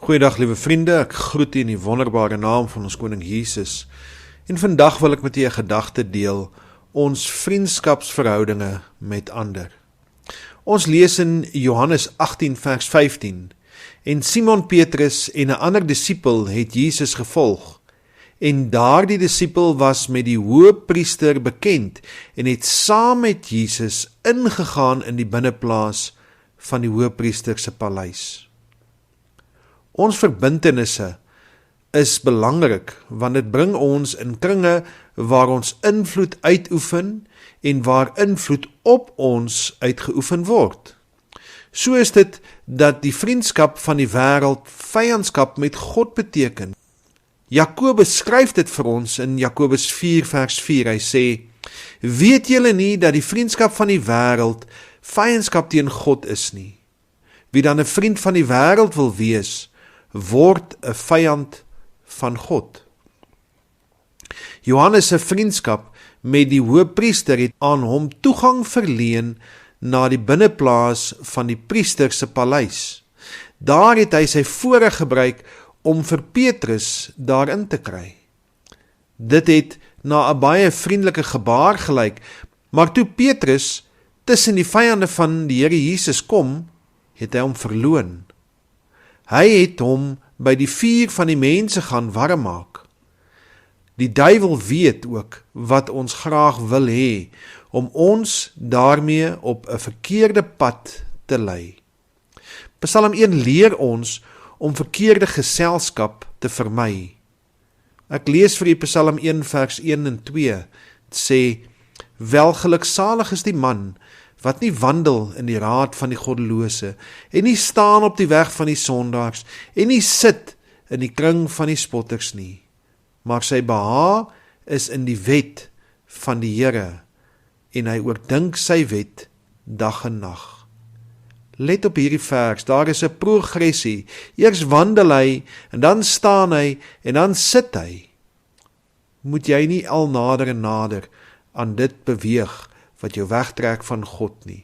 Goeiedag liewe vriende, ek groet u in die wonderbare naam van ons koning Jesus. En vandag wil ek met u 'n gedagte deel, ons vriendskapsverhoudinge met ander. Ons lees in Johannes 18 vers 15, en Simon Petrus en 'n ander disipel het Jesus gevolg. En daardie disipel was met die hoëpriester bekend en het saam met Jesus ingegaan in die binneplaas van die hoëpriester se paleis. Ons verbintenisse is belangrik, want dit bring ons in kringe waar ons invloed uitoefen en waar invloed op ons uitgeoefen word. So is dit dat die vriendskap van die wêreld vyandskap met God beteken. Jakobus skryf dit vir ons in Jakobus 4 vers 4, hy sê, weet julle nie dat die vriendskap van die wêreld vyandskap teen God is nie? Wie dan 'n vriend van die wêreld wil wees, word 'n vyand van God. Johannes se vriendskap met die hoëpriester het aan hom toegang verleen na die binneplaas van die priester se paleis. Daar het hy sy voorreg gebruik om vir Petrus daarin te kry. Dit het na 'n baie vriendelike gebaar gelyk, maar toe Petrus tussen die vyande van die Here Jesus kom, het hy hom verloon. Hy het hom by die vuur van die mense gaan warm maak. Die duiwel weet ook wat ons graag wil hê, om ons daarmee op 'n verkeerde pad te lei. Psalm 1 leer ons om verkeerde geselskap te vermy. Ek lees vir u Psalm 1 vers 1 en 2, het sê, welgeluksalig is die man, wat nie wandel in die raad van die goddelose, en nie staan op die weg van die sondaars, en nie sit in die kring van die spotters nie, maar sy behaag is in die wet van die Here, en hy oordink sy wet dag en nag. Let op hierdie vers, daar is 'n progressie, eers wandel hy, en dan staan hy, en dan sit hy. Moet jy nie al nader en nader aan dit beweeg, wat jou wegtrek van God nie.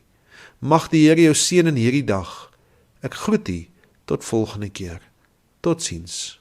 Mag die Here jou seën in hierdie dag. Ek groet u tot volgende keer. Totsiens.